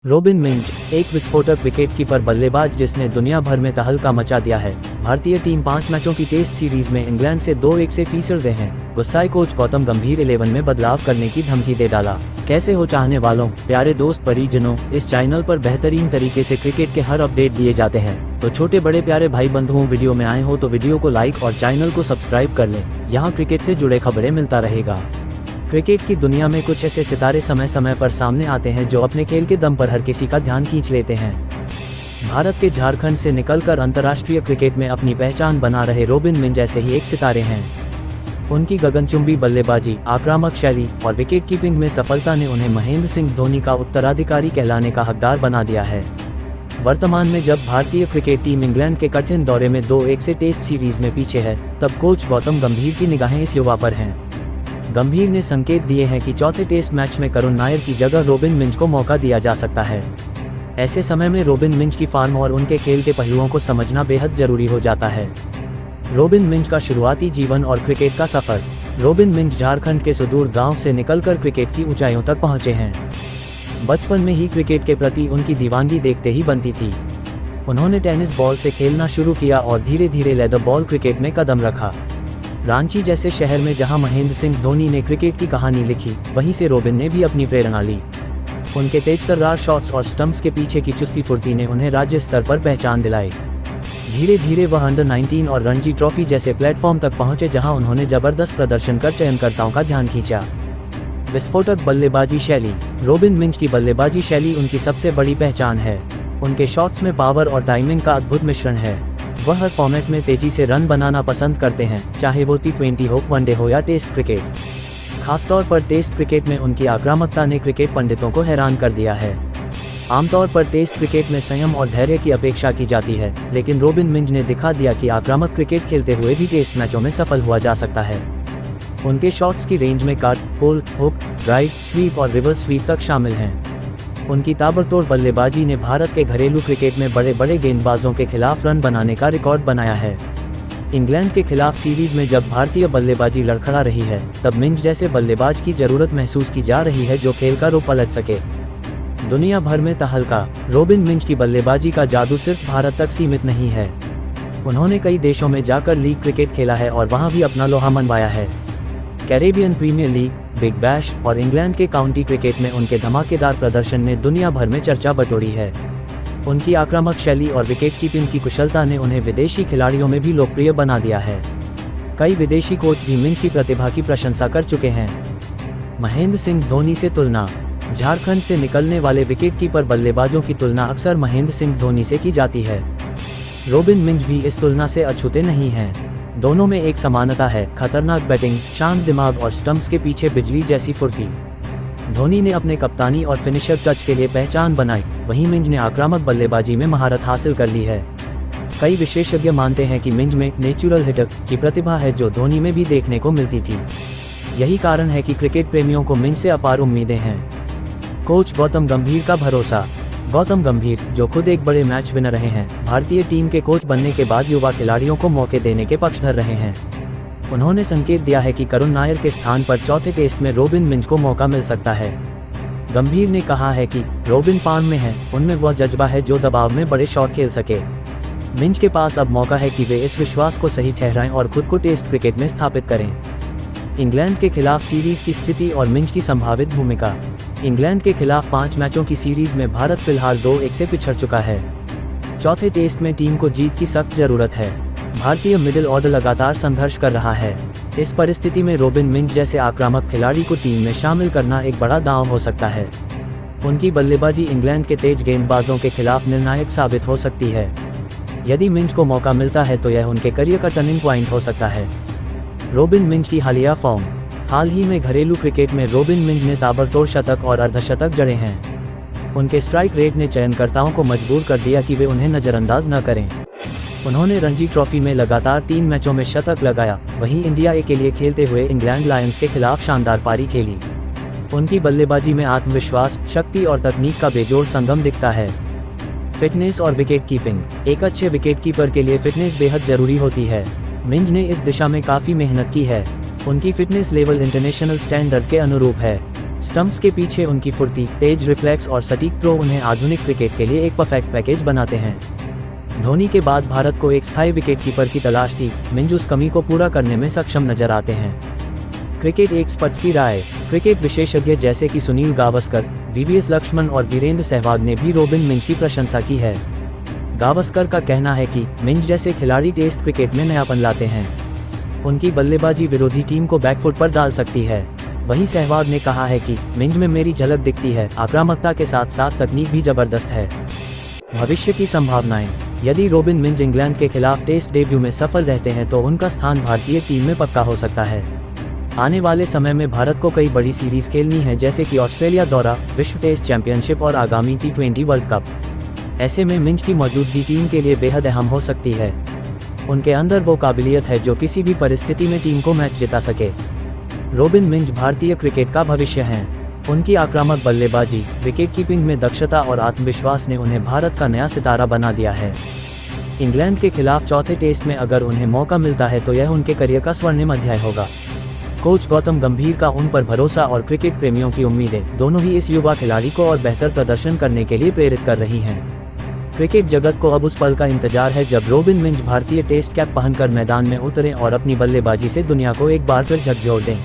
Robin Minz एक विस्फोटक wicketkeeper बल्लेबाज जिसने दुनिया भर में तहलका मचा दिया है। भारतीय टीम 5 मैचों की टेस्ट सीरीज में इंग्लैंड से 2-1 से फिसड़ गए हैं। गुस्साए कोच गौतम गंभीर 11 में बदलाव करने की धमकी दे डाला। कैसे हो चाहने वालों, प्यारे दोस्त, परिजनों, इस चैनल पर बेहतरीन तरीके से क्रिकेट के हर अपडेट दिए जाते हैं। तो छोटे बड़े प्यारे भाई बंधुओं, वीडियो में आए हो तो वीडियो को लाइक और चैनल को सब्सक्राइब कर लें। यहाँ क्रिकेट से जुड़े खबरें मिलता रहेगा। क्रिकेट की दुनिया में कुछ ऐसे सितारे समय समय पर सामने आते हैं जो अपने खेल के दम पर हर किसी का ध्यान खींच लेते हैं। भारत के झारखंड से निकलकर अंतर्राष्ट्रीय क्रिकेट में अपनी पहचान बना रहे रोबिन मिंज ऐसे ही एक सितारे हैं। उनकी गगनचुंबी बल्लेबाजी, आक्रामक शैली और विकेट कीपिंग में सफलता ने उन्हें महेंद्र सिंह धोनी का उत्तराधिकारी कहलाने का हकदार बना दिया है। वर्तमान में जब भारतीय क्रिकेट टीम इंग्लैंड के कठिन दौरे में 2-1 से टेस्ट सीरीज में पीछे है, तब कोच गौतम गंभीर की निगाहें इस युवा पर हैं। गंभीर ने संकेत दिए हैं कि चौथे टेस्ट मैच में करुण नायर की जगह रोबिन मिंज को मौका दिया जा सकता है। ऐसे समय में रोबिन मिंज की फॉर्म और उनके खेल के पहलुओं को समझना बेहद जरूरी हो जाता है। रोबिन मिंज का शुरुआती जीवन और क्रिकेट का सफर। रोबिन मिंज झारखंड के सुदूर गांव से निकलकर क्रिकेट की ऊंचाइयों तक पहुंचे हैं। बचपन में ही क्रिकेट के प्रति उनकी दीवानगी देखते ही बनती थी। उन्होंने टेनिस बॉल से खेलना शुरू किया और धीरे धीरे लेदर बॉल क्रिकेट में कदम रखा। रांची जैसे शहर में जहां महेंद्र सिंह धोनी ने क्रिकेट की कहानी लिखी, वहीं से रोबिन ने भी अपनी प्रेरणा ली। उनके तेजतर्रार शॉट्स और स्टंप्स के पीछे की चुस्ती फुर्ती ने उन्हें राज्य स्तर पर पहचान दिलाई। धीरे धीरे वह अंडर 19 और रणजी ट्रॉफी जैसे प्लेटफॉर्म तक पहुंचे, जहां उन्होंने जबरदस्त प्रदर्शन कर चयनकर्ताओं का ध्यान खींचा। विस्फोटक बल्लेबाजी शैली। रोबिन मिंज की बल्लेबाजी शैली उनकी सबसे बड़ी पहचान है। उनके शॉट्स में पावर और टाइमिंग का अद्भुत मिश्रण है। वह हर फॉर्मेट में तेजी से रन बनाना पसंद करते हैं, चाहे वो T20 हो, वनडे हो या टेस्ट क्रिकेट। खासतौर पर टेस्ट क्रिकेट में उनकी आक्रामकता ने क्रिकेट पंडितों को हैरान कर दिया है। आमतौर पर टेस्ट क्रिकेट में संयम और धैर्य की अपेक्षा की जाती है, लेकिन रोबिन मिंज ने दिखा दिया कि आक्रामक क्रिकेट खेलते हुए भी टेस्ट मैचों में सफल हुआ जा सकता है। उनके शॉट्स की रेंज में कट, पुल, हुक, ड्राइव, स्वीप और रिवर्स स्वीप तक शामिल हैं। उनकी ताबड़तोड़ बल्लेबाजी ने भारत के घरेलू क्रिकेट में बड़े बड़े गेंदबाजों के खिलाफ रन बनाने का रिकॉर्ड बनाया है। इंग्लैंड के खिलाफ सीरीज में जब भारतीय बल्लेबाजी लड़खड़ा रही है, तब मिंज जैसे बल्लेबाज की जरूरत महसूस की जा रही है जो खेल का रुख पलट सके। दुनिया भर में तहलका। रोबिन मिंज की बल्लेबाजी का जादू सिर्फ भारत तक सीमित नहीं है। उन्होंने कई देशों में जाकर लीग क्रिकेट खेला है और वहां भी अपना लोहा मनवाया है। Caribbean Premier League, Big Bash और इंग्लैंड के काउंटी क्रिकेट में उनके धमाकेदार प्रदर्शन ने दुनिया भर में चर्चा बटोरी है। उनकी आक्रामक शैली और विकेट कीपिंग की कुशलता ने उन्हें विदेशी खिलाड़ियों में भी लोकप्रिय बना दिया है। कई विदेशी कोच भी मिंज की प्रतिभा की प्रशंसा कर चुके हैं। महेंद्र सिंह धोनी से तुलना। झारखंड से निकलने वाले विकेट कीपर बल्लेबाजों की तुलना अक्सर महेंद्र सिंह धोनी से की जाती है। रोबिन मिंज भी इस तुलना से अछूते नहीं हैं। दोनों में एक समानता है, खतरनाक बैटिंग, शांत दिमाग और स्टंप्स के पीछे बिजली जैसी फुर्ती। धोनी ने अपने कप्तानी और फिनिशर टच के लिए पहचान बनाई, वहीं मिंज ने आक्रामक बल्लेबाजी में महारत हासिल कर ली है। कई विशेषज्ञ मानते हैं कि मिंज में नेचुरल हिटर की प्रतिभा है जो धोनी में भी देखने को मिलती थी। यही कारण है कि क्रिकेट प्रेमियों को मिंज से अपार उम्मीदें हैं। कोच गौतम गंभीर का भरोसा। गौतम गंभीर, जो खुद एक बड़े मैच विनर रहे हैं, भारतीय टीम के कोच बनने के बाद युवा खिलाड़ियों को मौके देने के पक्षधर रहे हैं। उन्होंने संकेत दिया है कि करुण नायर के स्थान पर चौथे टेस्ट में रोबिन मिंज को मौका मिल सकता है। गंभीर ने कहा है कि रोबिन फॉर्म में है, उनमें वह जज्बा है जो दबाव में बड़े शॉट खेल सके। मिंज के पास अब मौका है कि वे इस विश्वास को सही ठहराएं और खुद को टेस्ट क्रिकेट में स्थापित करें। इंग्लैंड के खिलाफ सीरीज की स्थिति और मिंज की संभावित भूमिका। इंग्लैंड के खिलाफ 5 मैचों की सीरीज में भारत फिलहाल 2-1 से पिछड़ चुका है। चौथे टेस्ट में टीम को जीत की सख्त जरूरत है। भारतीय मिडिल ऑर्डर लगातार संघर्ष कर रहा है। इस परिस्थिति में रोबिन मिंज जैसे आक्रामक खिलाड़ी को टीम में शामिल करना एक बड़ा दांव हो सकता है। उनकी बल्लेबाजी इंग्लैंड के तेज गेंदबाजों के खिलाफ निर्णायक साबित हो सकती है। यदि मिंज को मौका मिलता है तो यह उनके करियर का टर्निंग पॉइंट हो सकता है। रोबिन मिंज की हालिया फॉर्म। हाल ही में घरेलू क्रिकेट में रोबिन मिंज ने ताबड़तोड़ शतक और अर्धशतक जड़े हैं। उनके स्ट्राइक रेट ने चयनकर्ताओं को मजबूर कर दिया कि वे उन्हें नजरअंदाज न करें। उन्होंने रणजी ट्रॉफी में लगातार 3 मैचों में शतक लगाया, वहीं इंडिया ए के लिए खेलते हुए इंग्लैंड लायंस के खिलाफ शानदार पारी खेली। उनकी बल्लेबाजी में आत्मविश्वास, शक्ति और तकनीक का बेजोड़ संगम दिखता है। फिटनेस और विकेट कीपिंग। एक अच्छे विकेट कीपर के लिए फिटनेस बेहद जरूरी होती है। मिंज ने इस दिशा में काफ़ी मेहनत की है। उनकी फिटनेस लेवल इंटरनेशनल स्टैंडर्ड के अनुरूप है। स्टंप्स के पीछे उनकी फुर्ती, तेज रिफ्लेक्स और सटीक थ्रो उन्हें आधुनिक क्रिकेट के लिए एक परफेक्ट पैकेज बनाते हैं। धोनी के बाद भारत को एक स्थायी विकेटकीपर की तलाश थी। मिंज उस कमी को पूरा करने में सक्षम नजर आते हैं। क्रिकेट एक्सपर्ट्स की राय। क्रिकेट विशेषज्ञ जैसे कि सुनील गावस्कर, वीवीएस लक्ष्मण और वीरेंद्र सहवाग ने भी रॉबिन मिंज की प्रशंसा की है। गावस्कर का कहना है कि मिंज जैसे खिलाड़ी टेस्ट क्रिकेट में नयापन लाते हैं। उनकी बल्लेबाजी विरोधी टीम को बैकफुट पर डाल सकती है। वहीं सहवाग ने कहा है कि मिंज में मेरी झलक दिखती है, आक्रामकता के साथ साथ तकनीक भी जबरदस्त है। भविष्य की संभावनाएं। यदि रॉबिन मिंज इंग्लैंड के खिलाफ टेस्ट डेब्यू में सफल रहते हैं तो उनका स्थान भारतीय टीम में पक्का हो सकता है। आने वाले समय में भारत को कई बड़ी सीरीज खेलनी है, जैसे कि ऑस्ट्रेलिया दौरा, विश्व टेस्ट चैंपियनशिप और आगामी T20 वर्ल्ड कप। ऐसे में मिंज की मौजूदगी टीम के लिए बेहद अहम हो सकती है। उनके अंदर वो काबिलियत है जो किसी भी परिस्थिति में टीम को मैच जिता सके। रॉबिन मिंज भारतीय क्रिकेट का भविष्य हैं। उनकी आक्रामक बल्लेबाजी, विकेट कीपिंग में दक्षता और आत्मविश्वास ने उन्हें भारत का नया सितारा बना दिया है। इंग्लैंड के खिलाफ चौथे टेस्ट में अगर उन्हें मौका मिलता है तो यह उनके करियर का स्वर्णिम अध्याय होगा। कोच गौतम गंभीर का उन पर भरोसा और क्रिकेट प्रेमियों की उम्मीदें दोनों ही इस युवा खिलाड़ी को और बेहतर प्रदर्शन करने के लिए प्रेरित कर रही हैं। क्रिकेट जगत को अब उस पल का इंतजार है जब रॉबिन मिंज भारतीय टेस्ट कैप पहनकर मैदान में उतरें और अपनी बल्लेबाजी से दुनिया को एक बार फिर झकझोर दें।